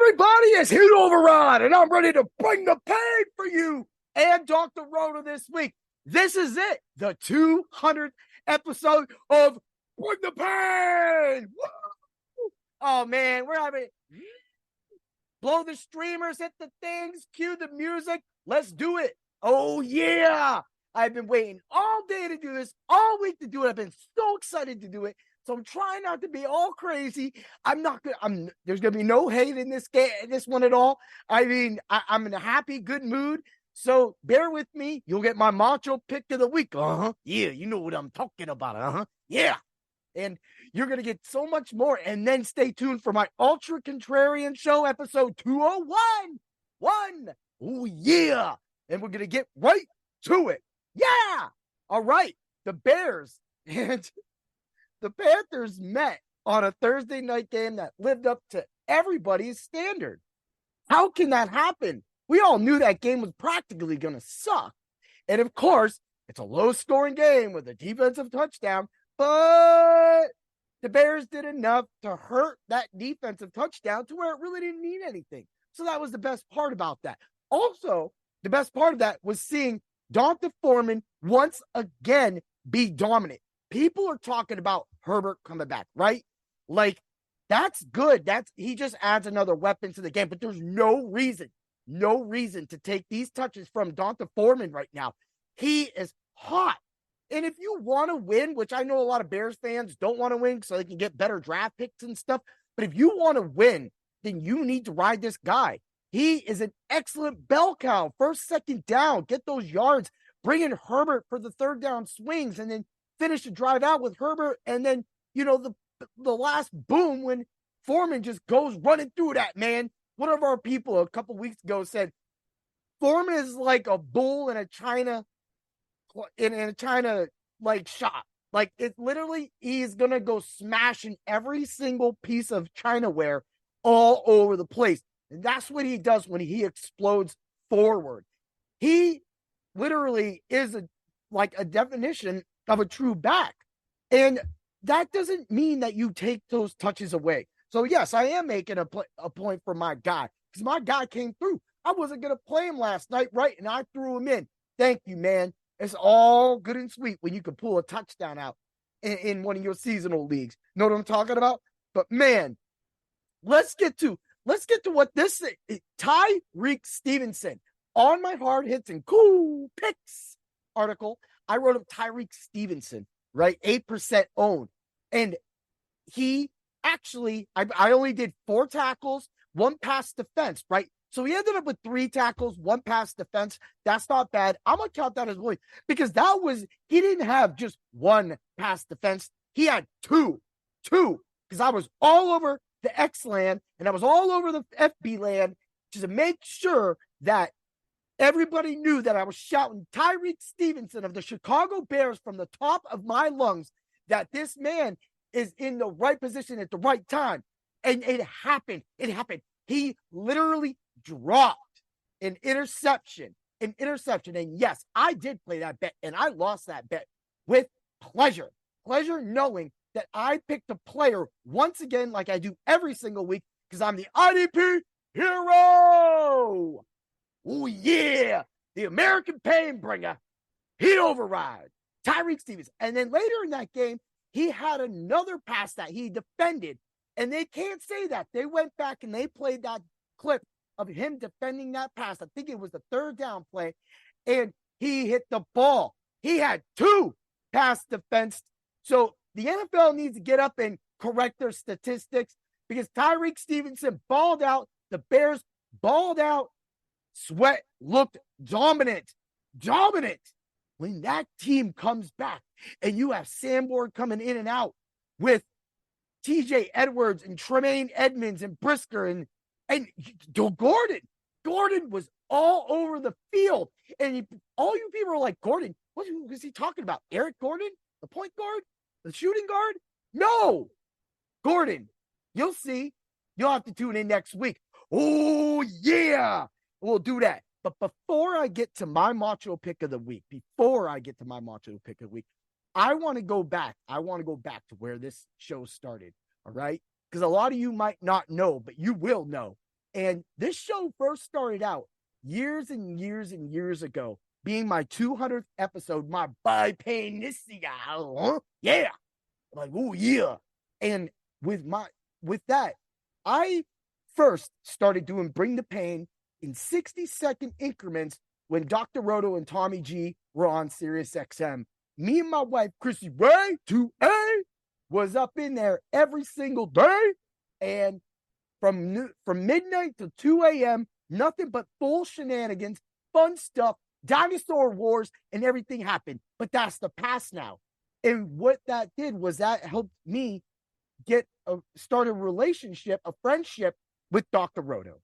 Everybody is Heat Override, and I'm ready to bring the pain for you and Dr. Rhoda this week. This is it, the 200th episode of Bring the Pain. Woo! Oh, man, we're having blow the streamers, hit the things, cue the music. Let's do it. Oh, yeah. I've been waiting all day to do this, all week to do it. I've been so excited to do it. So I'm trying not to be all crazy. There's gonna be no hate in this one at all. I mean, I'm in a happy, good mood. So bear with me. You'll get my Macho pick of the week. Yeah, you know what I'm talking about. Yeah. And you're gonna get so much more. And then stay tuned for my Ultra Contrarian Show, episode 201. Oh yeah. And we're gonna get right to it. Yeah. All right. The Bears and the Panthers met on a Thursday night game that lived up to everybody's standard. How can that happen? We all knew that game was practically going to suck. And of course, it's a low-scoring game with a defensive touchdown, but the Bears did enough to hurt that defensive touchdown to where it really didn't mean anything. So that was the best part about that. Also, the best part of that was seeing D'Onta Foreman once again be dominant. People are talking about Herbert coming back, right? Like, that's good. He just adds another weapon to the game, but there's no reason to take these touches from D'Onta Foreman right now. He is hot. And if you want to win, which I know a lot of Bears fans don't want to win so they can get better draft picks and stuff, but if you want to win, then you need to ride this guy. He is an excellent bell cow. First, second down, get those yards, bring in Herbert for the third down swings, and then finish the drive out with Herbert, and then, the last boom when Foreman just goes running through that, man. One of our people a couple weeks ago said Foreman is like a bull in a China like shop. Like, it literally, he's gonna go smashing every single piece of Chinaware all over the place. And that's what he does when he explodes forward. He literally is a definition of a true back. And that doesn't mean that you take those touches away. So yes, I am making a point for my guy, because my guy came through. I wasn't going to play him last night, right? And I threw him in. Thank you, man. It's all good and sweet when you can pull a touchdown out in one of your seasonal leagues. Know what I'm talking about? But man, let's get to what this is. Tyreek Stevenson on my hard hits and cool picks article. I wrote up Tyreek Stevenson, right? 8% owned. And he actually, I only did 4 tackles, 1 pass defense, right? So he ended up with 3 tackles, 1 pass defense. That's not bad. I'm going to count that as one, because he didn't have just 1 pass defense. He had 2, because I was all over the X land and I was all over the FB land just to make sure that everybody knew that I was shouting Tyreek Stevenson of the Chicago Bears from the top of my lungs, that this man is in the right position at the right time. And it happened. He literally dropped an interception. And yes, I did play that bet, and I lost that bet with pleasure. Pleasure knowing that I picked a player once again, like I do every single week, because I'm the IDP hero. Oh, yeah. The American Pain Bringer. Heat Override. Tyreek Stevens. And then later in that game, he had another pass that he defended. And they can't say that. They went back and they played that clip of him defending that pass. I think it was the third down play. And he hit the ball. He had 2 pass defense. So the NFL needs to get up and correct their statistics, because Tyreek Stevenson balled out. The Bears balled out. Sweat looked dominant. When that team comes back and you have Sanborn coming in and out with TJ Edwards and Tremaine Edmonds and Brisker and Gordon was all over the field. And all you people are like, Gordon, what is he talking about? Eric Gordon, the point guard, the shooting guard? No, Gordon. You'll see. You'll have to tune in next week. Oh, yeah. We'll do that. But before I get to my Macho pick of the week, I want to go back. To where this show started. All right. Because a lot of you might not know, but you will know. And this show first started out years and years and years ago, being my 200th episode, my bicentennial. Yeah. I'm like, oh yeah. And with that, I first started doing Bring the Pain in 60-second increments when Dr. Roto and Tommy G were on Sirius XM. Me and my wife, Chrissy Ray, 2A, was up in there every single day. And from midnight to 2 a.m., nothing but full shenanigans, fun stuff, dinosaur wars, and everything happened. But that's the past now. And what that did was that helped me start a relationship, a friendship with Dr. Roto.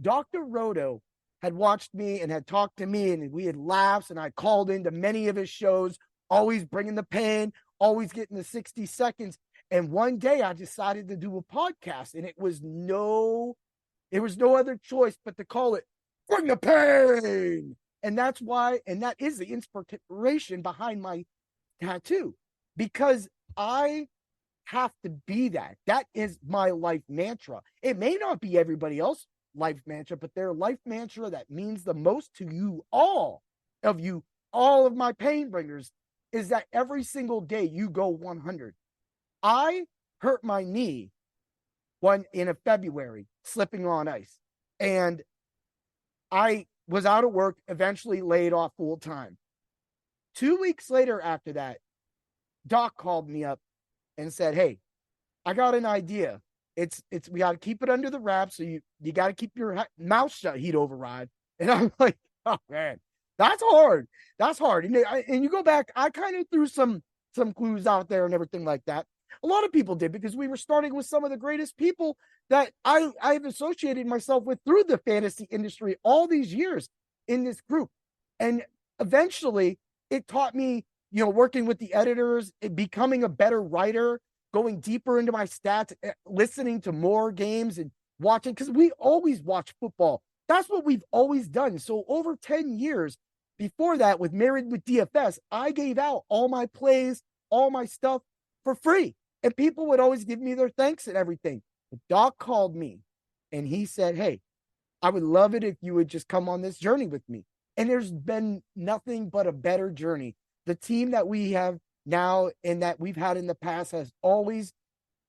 Dr. Roto had watched me and had talked to me, and we had laughs, and I called into many of his shows, always bringing the pain, always getting the 60 seconds. And one day I decided to do a podcast, and it was no other choice but to call it Bring the Pain. And that's why, and that is the inspiration behind my tattoo, because I have to be that. That is my life mantra. It may not be everybody else's life mantra, but their life mantra that means the most to all of my pain bringers, is that every single day you go 100. I hurt my knee in February, slipping on ice. And I was out of work, eventually laid off full time. 2 weeks later after that, Doc called me up and said, hey, I got an idea. We got to keep it under the wraps. So you got to keep your mouth shut, heat override. And I'm like, oh man, that's hard. That's hard. And you go back, I kind of threw some clues out there and everything like that. A lot of people did, because we were starting with some of the greatest people that I've associated myself with through the fantasy industry all these years in this group. And eventually it taught me, working with the editors, becoming a better writer, going deeper into my stats, listening to more games and watching, because we always watch football. That's what we've always done. So over 10 years before that, with Married with DFS, I gave out all my plays, all my stuff for free. And people would always give me their thanks and everything. But Doc called me and he said, hey, I would love it if you would just come on this journey with me. And there's been nothing but a better journey. The team that we have now and that we've had in the past has always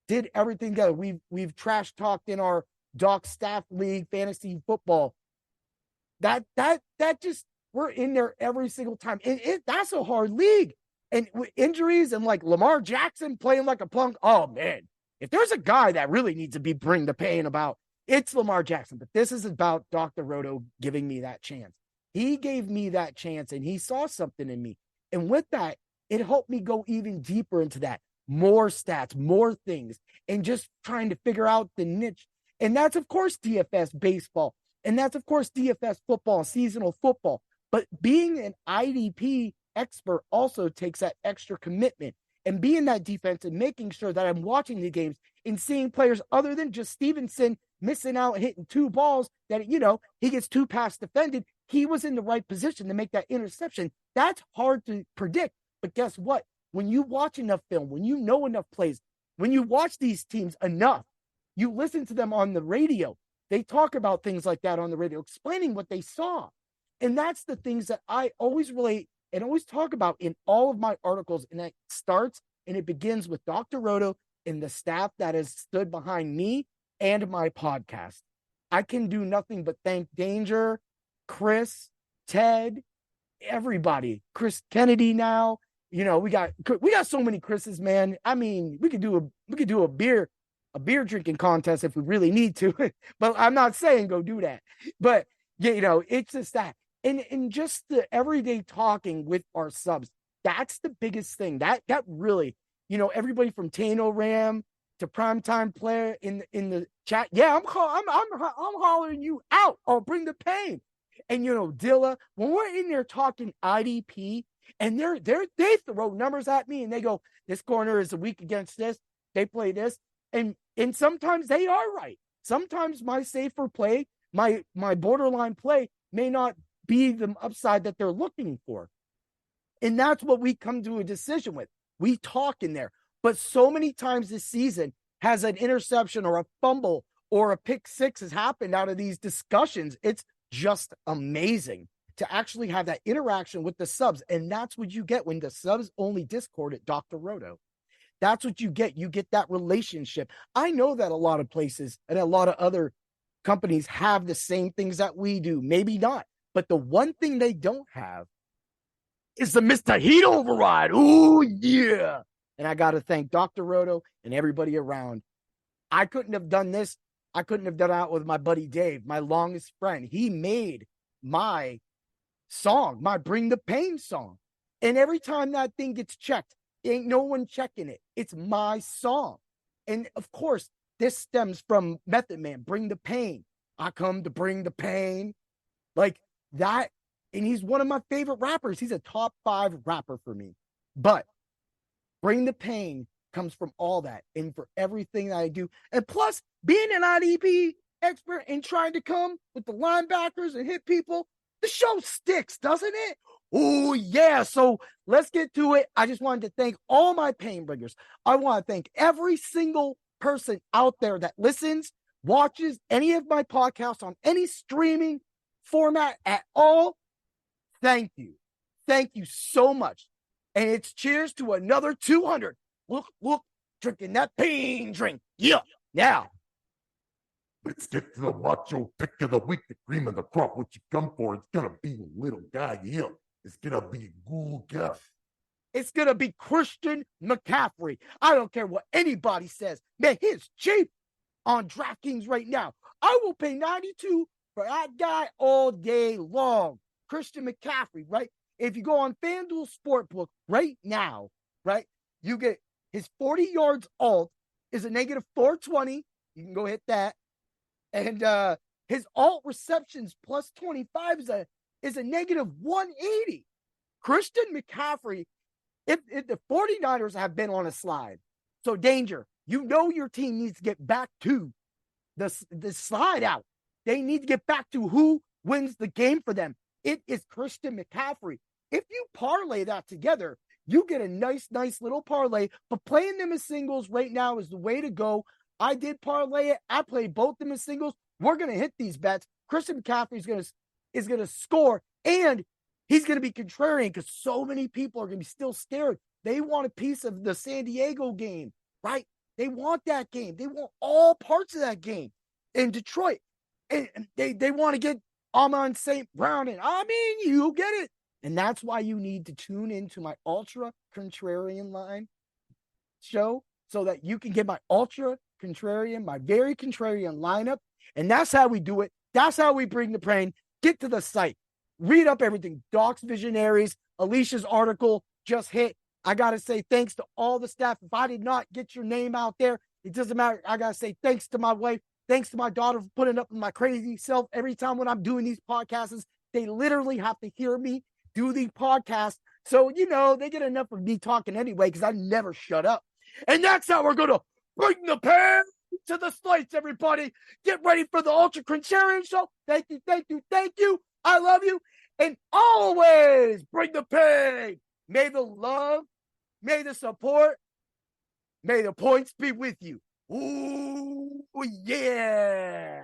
did everything together. We've trash talked in our Doc staff league fantasy football. That just, we're in there every single time. And that's a hard league. And with injuries and like Lamar Jackson playing like a punk, oh man, if there's a guy that really needs to be Bring the Pain about, it's Lamar Jackson. But this is about Dr. Roto giving me that chance. He gave me that chance and he saw something in me. And with that, it helped me go even deeper into that. More stats, more things, and just trying to figure out the niche. And that's, of course, DFS baseball. And that's, of course, DFS football, seasonal football. But being an IDP expert also takes that extra commitment, and being that defense and making sure that I'm watching the games and seeing players other than just Stevenson missing out, hitting 2 balls that, he gets 2 pass defended. He was in the right position to make that interception. That's hard to predict. But guess what? When you watch enough film, when you know enough plays, when you watch these teams enough, you listen to them on the radio. They talk about things like that on the radio, explaining what they saw. And that's the things that I always relate and always talk about in all of my articles. And that starts and it begins with Dr. Roto and the staff that has stood behind me and my podcast. I can do nothing but thank Danger, Chris, Ted, everybody, Chris Kennedy now. We got so many Chris's, man. I mean, we could do a beer drinking contest if we really need to, but I'm not saying go do that. But it's just that. And just the everyday talking with our subs, that's the biggest thing. That really, everybody from Tano Ram to Primetime Player in the chat. Yeah, I'm hollering you out. I'll Bring the Pain. And Dilla, when we're in there talking IDP, and they throw numbers at me and they go, this corner is a week against this. They play this. And sometimes they are right. Sometimes my safer play, my borderline play may not be the upside that they're looking for. And that's what we come to a decision with. We talk in there. But so many times this season has an interception or a fumble or a pick six has happened out of these discussions. It's just amazing to actually have that interaction with the subs. And that's what you get when the subs only Discord at Dr. Roto. That's what you get. You get that relationship. I know that a lot of places and a lot of other companies have the same things that we do. Maybe not. But the one thing they don't have is the Mr. Heat override. Ooh, yeah. And I got to thank Dr. Roto and everybody around. I couldn't have done this. I couldn't have done it with my buddy Dave, my longest friend. He made my song, my Bring the Pain song. And every time that thing gets checked, ain't no one checking it. It's my song. And of course, this stems from Method Man, Bring the Pain. I come to bring the pain. Like that. And he's one of my favorite rappers. He's a top 5 rapper for me. But Bring the Pain comes from all that and for everything that I do. And plus, being an IDP expert and trying to come with the linebackers and hit people, the show sticks, doesn't it? Oh, yeah. So let's get to it. I just wanted to thank all my pain bringers. I want to thank every single person out there that listens, watches any of my podcasts on any streaming format at all. Thank you. Thank you so much. And it's cheers to another 200. Look, drinking that pain drink. Yeah. Now, let's get to the Macho pick of the week, the cream of the crop. What you come for? It's gonna be a little guy here. It's gonna be a cool guy. It's gonna be Christian McCaffrey. I don't care what anybody says. Man, he's cheap on DraftKings right now. I will pay $92 for that guy all day long. Christian McCaffrey, right? If you go on FanDuel Sportbook right now, right, you get his 40 yards alt is a negative 420. You can go hit that. And his alt receptions plus 25 is a negative 180. Christian McCaffrey, if the 49ers have been on a slide, so danger, you know your team needs to get back to the slide out. They need to get back to who wins the game for them. It is Christian McCaffrey. If you parlay that together, you get a nice little parlay. But playing them as singles right now is the way to go. I did parlay it. I played both them as singles. We're going to hit these bets. Christian McCaffrey is going to score, and he's going to be contrarian because so many people are going to be still scared. They want a piece of the San Diego game, right? They want that game. They want all parts of that game in Detroit. And they want to get Amon St. Brown, and I mean, you get it. And that's why you need to tune into my Ultra Contrarian line show so that you can get my Ultra Contrarian, my very contrarian lineup. And that's how we do it. That's how we bring the pain. Get to the site. Read up everything. Docs Visionaries, Alicia's article just hit. I got to say thanks to all the staff. If I did not get your name out there, it doesn't matter. I got to say thanks to my wife. Thanks to my daughter for putting up with my crazy self every time when I'm doing these podcasts. They literally have to hear me do the podcast. So, they get enough of me talking anyway because I never shut up. And that's how we're going to bring the pain to the slates, everybody. Get ready for the Ultra Contrarian show. Thank you. I love you. And always bring the pain. May the love, may the support, may the points be with you. Ooh, yeah.